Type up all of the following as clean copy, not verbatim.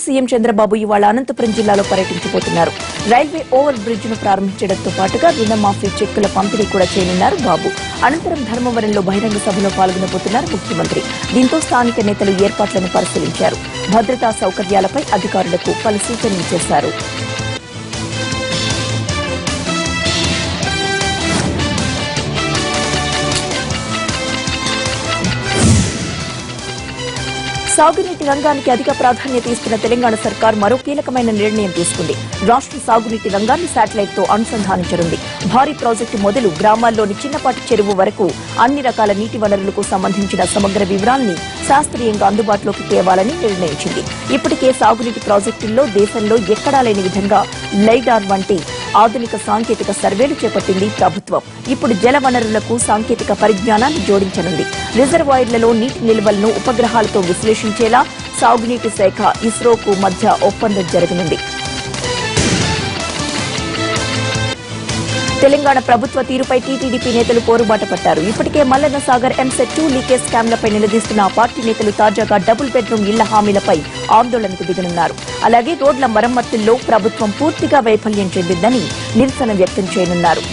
CM Chandrababu ఇవాళ అనంతపురం జిల్లాలో పర్యటించబోతున్నారు. Railway over bridge ను ప్రారంభించడంతో పాటుగా రుణమాఫీ చెక్కుల పంపిణీ కూడా చేయనున్నారు బాబు. అనంతరం ధర్మవరంలో బహిరంగ సభలో పాల్గొనబోతున్నారు ముఖ్యమంత్రి. దీంతో స్థానిక నేతలు ఏర్పాట్లను పరిశీలించారు. భద్రతా సౌకర్యాలపై అధికారులకు పలు సూచనలు చేశారు. సాగునీటి రంగానికి అధిక ప్రాధాన్యత ఇస్తున్న తెలంగాణ సర్కార్ మరో కీలకమైన నిర్ణయం తీసుకుంది. రాష్ట్ర సాగునీటి రంగాన్ని శాటిలైట్ తో అనుసంధానించనుంది. భారీ ప్రాజెక్టు మొదలు గ్రామాల్లోని చిన్నపాటి చెరువు వరకు అన్ని రకాల నీటి వనరులకు సంబంధించిన సమగ్ర వివరాల్ని శాస్త్రీయంగా అందుబాటులోకి తేవాలని నిర్ణయించింది. ఇప్పటికే సాగునీటి ప్రాజెక్టుల్లో దేశంలో ఎక్కడా లేని విధంగా లైడార్ వంటి ఆధునిక సాంకేతిక సర్వేలు చేపట్టింది ప్రభుత్వం. ఇప్పుడు జల వనరులకు సాంకేతిక పరిజ్ఞానాన్ని జోడించనుంది. రిజర్వాయర్లలో నీటి నిల్వలను ఉపగ్రహాలతో విశ్లేషించేలా సాగునీటి శాఖ ఇస్రోకు మధ్య ఒప్పందం జరగనుంది. తెలంగాణ ప్రభుత్వ తీరుపై టీటీడీపీ నేతలు పోరుబాట పట్టారు. ఇప్పటికే మల్లన్న సాగర్ ఎంసెట్ 2 లీకేజ్ స్కామ్లపై నిలదీస్తున్న ఆ పార్టీ నేతలు తాజాగా డబుల్ బెడ్రూమ్ ఇళ్ల హామీలపై ఆందోళనకు దిగనున్నారు. అలాగే రోడ్ల మరమ్మతుల్లో ప్రభుత్వం పూర్తిగా వైఫల్యం చెందిందని నిరసన వ్యక్తం చేయనున్నారు.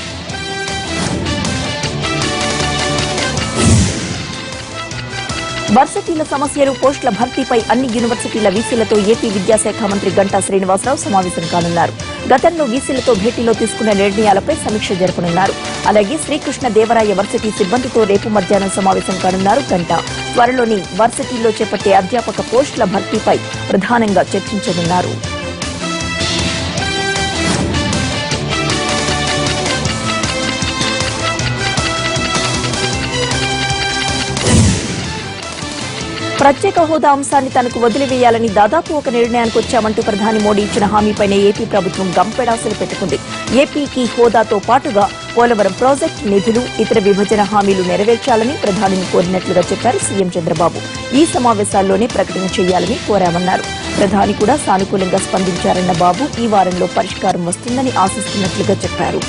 వర్సిటీల సమస్యలు, పోస్టుల భర్తీపై అన్ని యూనివర్సిటీల వీసీలతో ఏపీ విద్యాశాఖ మంత్రి గంటా శ్రీనివాసరావు సమావేశం కానున్నారు. గతంలో వీసీలతో భేటీలో తీసుకున్న నిర్ణయాలపై సమీక్ష జరపనున్నారు. అలాగే శ్రీకృష్ణ దేవరాయ వర్సిటీ సిబ్బందితో రేపు మధ్యాహ్నం సమావేశం కానున్నారు గంటా. త్వరలోని వర్సిటీల్లో చేపట్టే అధ్యాపక పోస్టుల భర్తీపై ప్రధానంగా చర్చించనున్నారు. ప్రత్యేక హోదా అంశాన్ని తనకు వదిలివేయాలని దాదాపు ఒక నిర్ణయానికి వచ్చామంటూ ప్రధాని మోడీ ఇచ్చిన హామీపైనే ఏపీ ప్రభుత్వం గంపెడాసలు పెట్టుకుంది. ఏపీకి హోదాతో పాటుగా పోలవరం ప్రాజెక్టు నిధులు, ఇతర విభజన హామీలు నెరవేర్చాలని ప్రధానిని కోరినట్లుగా చెప్పారు సీఎం చంద్రబాబు. ఈ సమావేశాల్లోనే ప్రకటన చేయాలని కోరామన్నారు. ప్రధాని కూడా సానుకూలంగా స్పందించారన్న బాబు ఈ వారంలో పరిష్కారం వస్తుందని ఆశిస్తున్నట్లుగా చెప్పారు.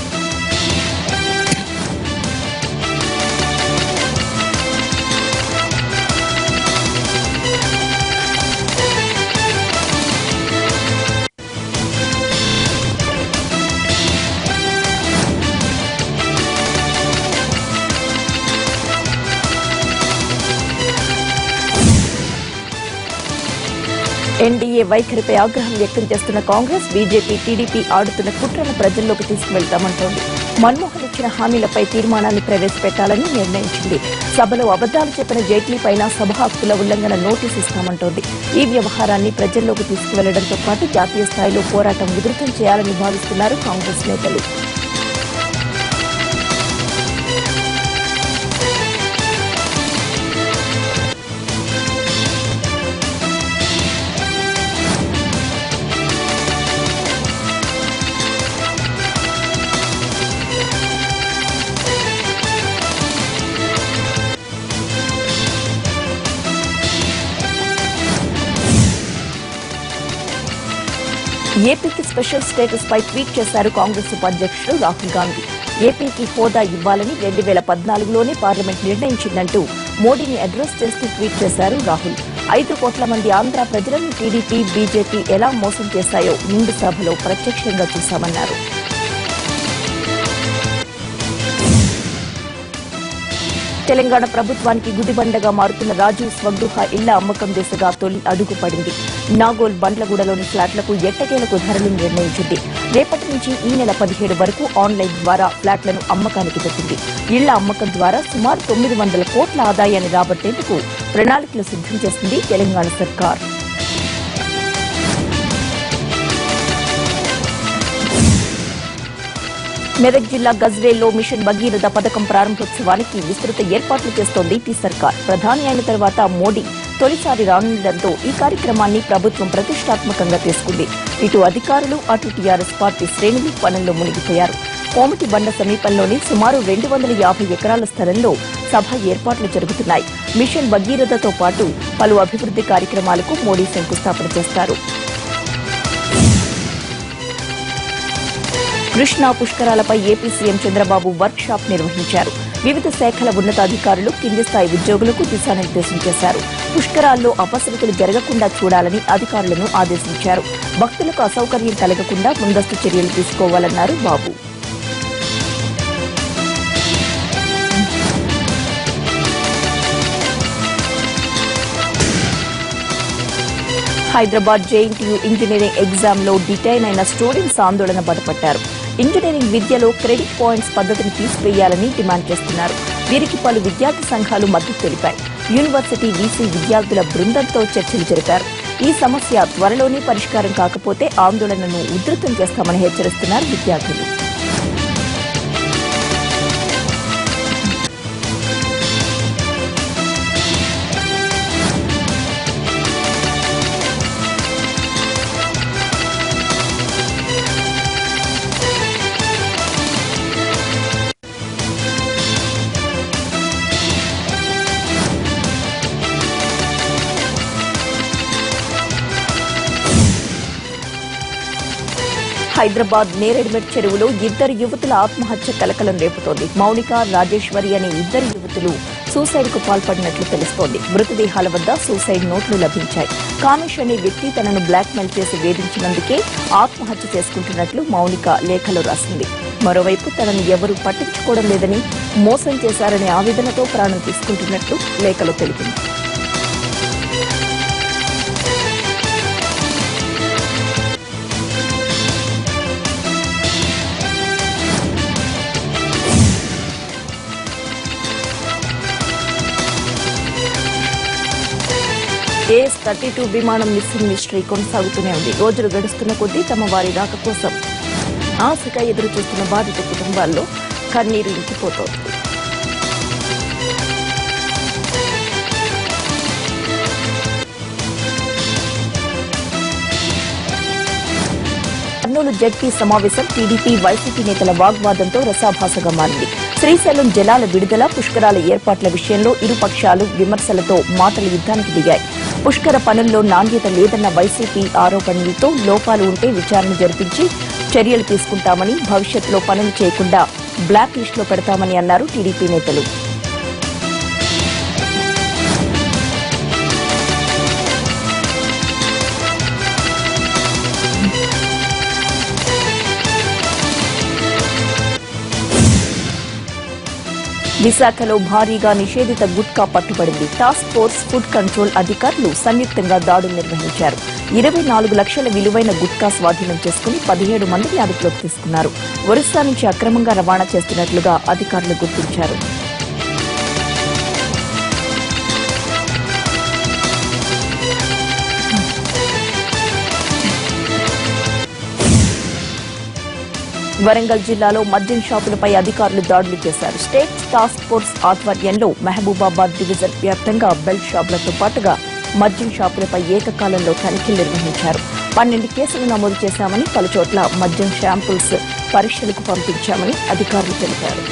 ఎన్డీఏ వైఖరిపై ఆగ్రహం వ్యక్తం చేస్తున్న కాంగ్రెస్, బీజేపీ, టీడీపీ ఆడుతున్న కుట్రను ప్రజల్లోకి తీసుకువెళ్తామంటోంది. మన్మోహన్ ఇచ్చిన హామీలపై తీర్మానాన్ని ప్రవేశపెట్టాలని నిర్ణయించింది. సభలో అబద్దాలు చెప్పిన జైట్లీపైన సభ హక్కుల ఉల్లంఘన నోటీసు ఇస్తామంటోంది. ఈ వ్యవహారాన్ని ప్రజల్లోకి తీసుకువెళ్లడంతో పాటు జాతీయ స్థాయిలో పోరాటం ఉధృతం చేయాలని భావిస్తున్నారు కాంగ్రెస్ నేతలు. ఏపీకి స్పెషల్ స్టేటస్ పై ట్వీట్ చేశారు కాంగ్రెస్ ఉపాధ్యక్షుడు రాహుల్ గాంధీ. ఏపీకి హోదా ఇవ్వాలని 2014లోనే పార్లమెంట్ నిర్ణయించిందంటూ మోడీని అడ్రస్ చేస్తూ ట్వీట్ చేశారు రాహుల్. 5 కోట్ల మంది ఆంధ్ర ప్రజలను టీడీపీ, బీజేపీ ఎలా మోసం చేశాయో నిండు సభలో ప్రత్యక్షంగా చూశామన్నారు. తెలంగాణ ప్రభుత్వానికి గుదిబండగా మారుతున్న రాజీవ్ స్వగృహ ఇళ్ల అమ్మకం దిశగా తొలి అడుగు పడింది. నాగోల్ బండ్లగూడలోని ఫ్లాట్లకు ఎట్టకేలకు ధరలు నిర్ణయించింది. రేపటి నుంచి ఈ నెల 17 వరకు ఆన్లైన్ ద్వారా ఫ్లాట్లను అమ్మకానికి పెట్టింది. ఇళ్ల అమ్మకం ద్వారా సుమారు 900 కోట్ల ఆదాయాన్ని రాబట్టేందుకు ప్రణాళికలు సిద్దం చేసింది తెలంగాణ సర్కార్. మెదక్ జిల్లా గజ్వేల్లో మిషన్ భగీరథ పథకం ప్రారంభోత్సవానికి విస్తృత ఏర్పాట్లు చేస్తోంది టీ సర్కార్. ప్రధాని అయిన తర్వాత మోడీ తొలిసారి రానుండటంతో ఈ కార్యక్రమాన్ని ప్రభుత్వం ప్రతిష్టాత్మకంగా తీసుకుంది. ఇటు అధికారులు, అటు టీఆర్ఎస్ పార్టీ శ్రేణులు పనుల్లో మునిగిపోయారు. కోమటి బండ సమీపంలోని సుమారు 250 ఎకరాల స్థలంలో సభ ఏర్పాట్లు జరుగుతున్నాయి. మిషన్ భగీరథతో పాటు పలు అభివృద్ది కార్యక్రమాలకు మోడీ శంకుస్థాపన చేస్తారు. కృష్ణా పుష్కరాలపై AP CM Chandrababu workshop నిర్వహించారు. వివిధ శాఖల ఉన్నతాధికారులు కింది స్థాయి ఉద్యోగులకు దిశానిర్దేశం చేశారు. పుష్కరాల్లో అపశృతులు జరగకుండా చూడాలని అధికారులను ఆదేశించారు. భక్తులకు అసౌకర్యం కలగకుండా ముందస్తు చర్యలు తీసుకోవాలన్నారు బాబు. హైదరాబాద్ జేఎన్టీయూ ఇంజనీరింగ్ ఎగ్జామ్ లో డిటైన్ అయిన స్టూడెంట్స్ ఆందోళన బయటపడ్డారు. ఇంజనీరింగ్ విద్యలో క్రెడిట్ పాయింట్స్ పద్ధతిని తీసివేయాలని డిమాండ్ చేస్తున్నారు. వీరికి పలు విద్యార్థి సంఘాలు మద్దతు తెలిపాయి. యూనివర్సిటీ వీసీ విద్యార్థుల బృందంతో చర్చలు జరిపారు. ఈ సమస్య త్వరలోనే పరిష్కారం కాకపోతే ఆందోళనను ఉధృతం చేస్తామని హెచ్చరిస్తున్నారు విద్యార్థులు. హైదరాబాద్ నేరేడ్మెట్ చెరువులో ఇద్దరు యువతుల ఆత్మహత్య కలకలం రేపుతోంది. మౌనిక, రాజేశ్వరి అనే ఇద్దరు యువతులు సూసైడ్ కు పాల్పడినట్లు తెలుస్తోంది. మృతదేహాల వద్ద సూసైడ్ నోట్లు లభించాయి. కామేష్ అనే వ్యక్తి తనను బ్లాక్మెయిల్ చేసి వేధించినందుకే ఆత్మహత్య చేసుకుంటున్నట్లు మౌనిక లేఖలో రాసింది. మరోవైపు తనను ఎవరూ పట్టించుకోవడం లేదని, మోసం చేశారనే ఆవేదనతో ప్రాణం తీసుకుంటున్నట్లు లేఖలో తెలిపింది. AS-32 విమానం మిస్సింగ్ మిస్టరీ కొనసాగుతూనే ఉంది. రోజులు గడుస్తున్న కొద్దీ తమ వారి రాక కోసం ఆశగా ఎదురు చూస్తున్న బాధిత కుటుంబాల్లో కన్నీరు ఇంకిపోతోంది. కర్నూలు జడ్పీ సమావేశం టీడీపీ, వైసీపీ నేతల వాగ్వాదంతో రసాభాసగా మారింది. శ్రీశైలం జలాల విడుదల, పుష్కరాల ఏర్పాట్ల విషయంలో ఇరుపక్షాలు విమర్శలతో మాటల యుద్ధానికి దిగాయి. పుష్కర పనుల్లో నాణ్యత లేదన్న వైసీపీ ఆరోపణలతో లోపాలు ఉంటే విచారణ జరిపించి చర్యలు తీసుకుంటామని, భవిష్యత్తులో పనులు చేయకుండా బ్లాక్ లిస్టులో పెడతామని అన్నారు టీడీపీ నేతలు. విశాఖలో భారీగా నిషేధిత గుట్కా పట్టుబడింది. టాస్క్ ఫోర్స్, ఫుడ్ కంట్రోల్ అధికారులు సంయుక్తంగా దాడులు నిర్వహించారు. 24 లక్షల విలువైన గుట్కా స్వాధీనం చేసుకుని 17 మందిని అదుపులోకి తీసుకున్నారు. ఒరిస్సా నుంచి అక్రమంగా రవాణా చేస్తున్నట్లుగా అధికారులు గుర్తించారు. వరంగల్ జిల్లాలో మద్యం షాపులపై అధికారులు దాడులు చేశారు. స్టేట్ టాస్క్ ఫోర్స్ ఆధ్వర్యంలో మహబూబాబాద్ డివిజన్ వ్యాప్తంగా బెల్ట్ షాపులతో పాటుగా మద్యం షాపులపై ఏకకాలంలో తనిఖీలు నిర్వహించారు. 12 కేసులు నమోదు చేశామని, పలుచోట్ల మద్యం శాంపుల్స్ పరీక్షలకు పంపించామని అధికారులు తెలిపారు.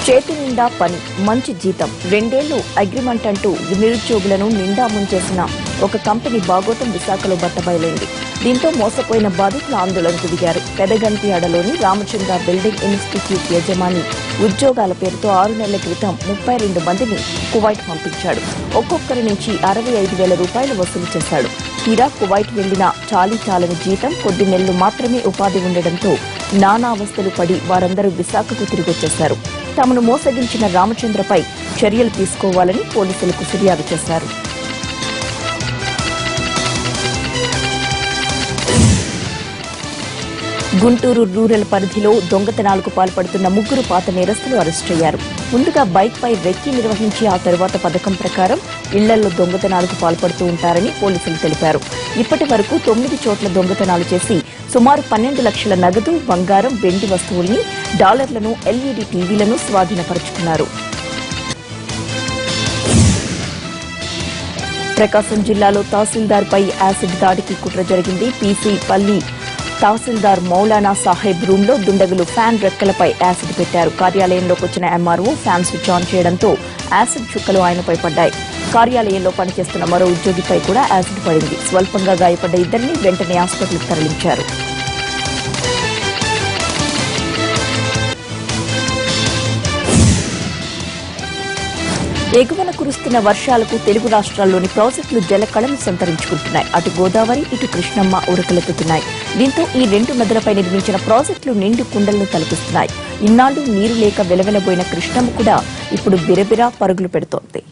చేతి నిండా పని, మంచి జీతం, 2 ఏళ్లు అగ్రిమెంట్ అంటూ నిరుద్యోగులను నిండా ముంచేసిన ఒక కంపెనీ బాగోతం విశాఖలో బట్టబయలైంది. దీంతో మోసపోయిన బాధితులు ఆందోళనకు దిగారు. పెదగంటియాడలోని రామచంద్ర బిల్డింగ్ ఇన్స్టిట్యూట్ యజమాని ఉద్యోగాల పేరుతో 6 నెలల క్రితం 32 మందిని కువైట్ పంపించాడు. ఒక్కొక్కరి నుంచి 65,000 రూపాయలు వసూలు చేశాడు. తీరా కువైట్ వెళ్లిన చాలని జీతం, కొద్ది నెలలు మాత్రమే ఉపాధి ఉండడంతో నానా అవస్థలు పడి వారందరూ విశాఖకు తిరిగొచ్చేశారు. తమను మోసగించిన రామచంద్రపై చర్యలు తీసుకోవాలని పోలీసులకు ఫిర్యాదు చేశారు. గుంటూరు రూరల్ పరిధిలో దొంగతనాలకు పాల్పడుతున్న 3 పాత నేరస్తులు అరెస్టయ్యారు. ముందుగా బైక్పై రెక్కి నిర్వహించి ఆ తరువాత పథకం ప్రకారం ఇళ్లలో దొంగతనాలకు పాల్పడుతూ ఉంటారని పోలీసులు తెలిపారు. ఇప్పటి వరకు 9 చోట్ల దొంగతనాలు చేసి సుమారు 12 లక్షల నగదు, బంగారం, వెండి వస్తువుల్ని, డాలర్లను, LED టీవీలను స్వాధీనపరుచుకున్నారు. ప్రకాశం జిల్లాలో తహసీల్దార్పై యాసిడ్ దాడికి కుట్ర జరిగింది. పీసీ పల్లి తహసీల్దార్ మౌలానా సాహెబ్ రూంలో దుండగులు ఫ్యాన్ రెక్కలపై యాసిడ్ పెట్టారు. కార్యాలయంలోకి వచ్చిన ఎంఆర్ఓ ఫ్యాన్ స్విచ్ ఆన్ చేయడంతో యాసిడ్ చుక్కలు ఆయనపై పడ్డాయి. కార్యాలయంలో పనిచేస్తున్న మరో ఉద్యోగిపై కూడా యాసిడ్ పడింది. స్వల్పంగా గాయపడ్డ ఇద్దరిని వెంటనే ఆసుపత్రికి తరలించారు. ఎగువన కురుస్తున్న వర్షాలకు తెలుగు రాష్ట్రాల్లోని ప్రాజెక్టులు జలకళను సంతరించుకుంటున్నాయి. అటు గోదావరి, ఇటు కృష్ణమ్మ ఉరకలెత్తుతున్నాయి. దీంతో ఈ రెండు నదులపై నిర్మించిన ప్రాజెక్టులు నిండు కుండలను తలపిస్తున్నాయి. ఇన్నాళ్లు నీరు లేక వెలవెలబోయిన కృష్ణమ్మ కూడా ఇప్పుడు బిరబిరా పరుగులు పెడుతోంది.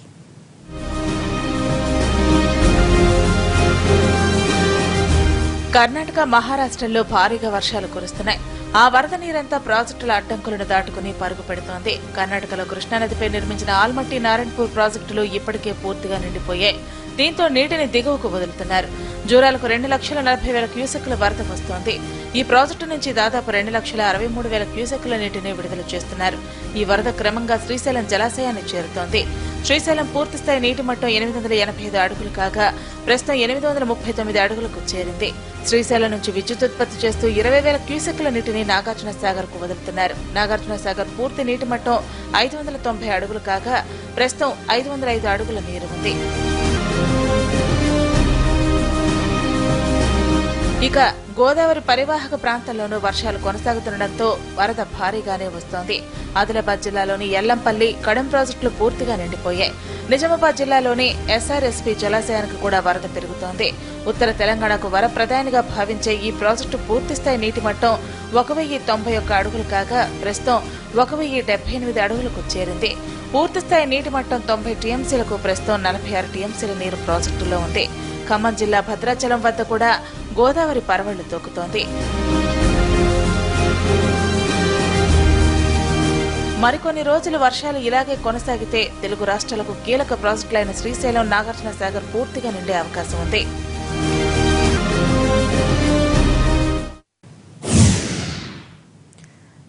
కర్ణాటక, మహారాష్ట్రల్లో భారీగా వర్షాలు కురుస్తున్నాయి. ఆ వరద నీరంతా ప్రాజెక్టుల అడ్డంకులను దాటుకుని పరుగు పెడుతోంది. కర్ణాటకలో కృష్ణానదిపై నిర్మించిన ఆల్మట్టి నారాయణపూర్ ప్రాజెక్టులు ఇప్పటికే పూర్తిగా నిండిపోయాయి. దీంతో నీటిని దిగువకు వదులుతున్నారు. జూరాలకు 2,40,000 క్యూసెక్కుల వరద వస్తోంది. ఈ ప్రాజెక్టు నుంచి దాదాపు 2,63,000 క్యూసెక్కుల నీటిని విడుదల చేస్తున్నారు. ఈ వరద క్రమంగా శ్రీశైలం జలాశయాన్ని చేరుతోంది. శ్రీశైలం పూర్తిస్థాయి నీటి మట్టం 885 అడుగులు కాగా ప్రస్తుతం 839 అడుగులకు చేరింది. శ్రీశైలం నుంచి విద్యుత్ ఉత్పత్తి చేస్తూ 20,000 క్యూసెక్కుల నీటిని నాగార్జున సాగర్ కు వదులుతున్నారు. నాగార్జున సాగర్ పూర్తి నీటి మట్టం 590 అడుగులు కాగా ప్రస్తుతం 505 అడుగుల నీరు ఉంది. ఇక గోదావరి పరివాహక ప్రాంతాల్లోనూ వర్షాలు కొనసాగుతుండటంతో వరద భారీగానే వస్తోంది. ఆదిలాబాద్ జిల్లాలోని ఎల్లంపల్లి, కడెం ప్రాజెక్టులు పూర్తిగా నిండిపోయాయి. నిజామాబాద్ జిల్లాలోని ఎస్ఆర్ఎస్పీ జలాశయానికి కూడా వరద పెరుగుతోంది. ఉత్తర తెలంగాణకు వరప్రదాయనిగా భావించే ఈ ప్రాజెక్టు పూర్తిస్థాయి నీటి మట్టం 1,091 అడుగులు కాగా ప్రస్తుతం 1,078 అడుగులకు చేరింది. పూర్తిస్థాయి నీటి మట్టం 90 టీఎంసీలకు ప్రస్తుతం 46 టీఎంసీల నీరు ప్రాజెక్టులో ఉంది. ఖమ్మం జిల్లా భద్రాచలం వద్ద కూడా గోదావరి పరవళ్లు తొక్కుతోంది. మరికొన్ని రోజులు వర్షాలు ఇలాగే కొనసాగితే తెలుగు రాష్ట్రాలకు కీలక ప్రాజెక్టులైన శ్రీశైలం, నాగార్జున సాగర్ పూర్తిగా నిండే అవకాశం ఉంది.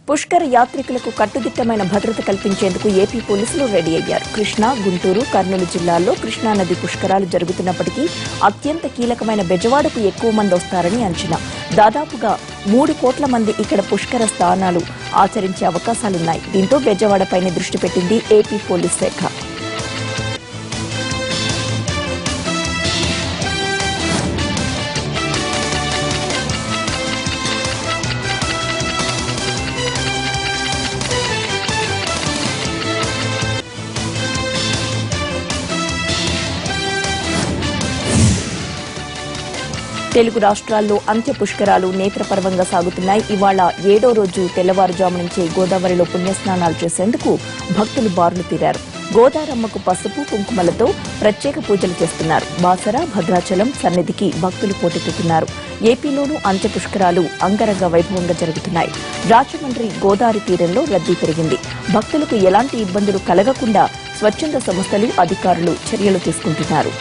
పుష్కర యాత్రికులకు కట్టుదిట్టమైన భద్రత కల్పించేందుకు ఏపీ పోలీసులు రెడీ అయ్యారు. కృష్ణా, గుంటూరు, కర్నూలు జిల్లాల్లో కృష్ణానది పుష్కరాలు జరుగుతున్నప్పటికీ అత్యంత కీలకమైన బెజవాడకు ఎక్కువ మంది వస్తారని అంచనా. దాదాపుగా 3 కోట్ల మంది ఇక్కడ పుష్కర స్నానాలు ఆచరించే అవకాశాలున్నాయి. దీంతో బెజవాడపైనే దృష్టి పెట్టింది ఏపీ పోలీస్ శాఖ. తెలుగు రాష్ట్రాల్లో అంత్య పుష్కరాలు నేత్రపర్వంగా సాగుతున్నాయి. ఇవాళ 7వ రోజు తెల్లవారుజాము నుంచే గోదావరిలో పుణ్యస్నానాలు చేసేందుకు భక్తులు బారులు తీరారు. గోదారమ్మకు పసుపు, కుంకుమలతో ప్రత్యేక పూజలు చేస్తున్నారు. బాసర, భద్రాచలం సన్నిధికి భక్తులు పోటెత్తుతున్నారు. ఏపీలోనూ అంత్య పుష్కరాలు అంగరంగ వైభవంగా జరుగుతున్నాయి. రాజమండ్రి గోదావరి తీరంలో రద్దీ పెరిగింది. భక్తులకు ఎలాంటి ఇబ్బందులు కలగకుండా స్వచ్ఛంద సంస్థలు, అధికారులు చర్యలు తీసుకుంటున్నారు.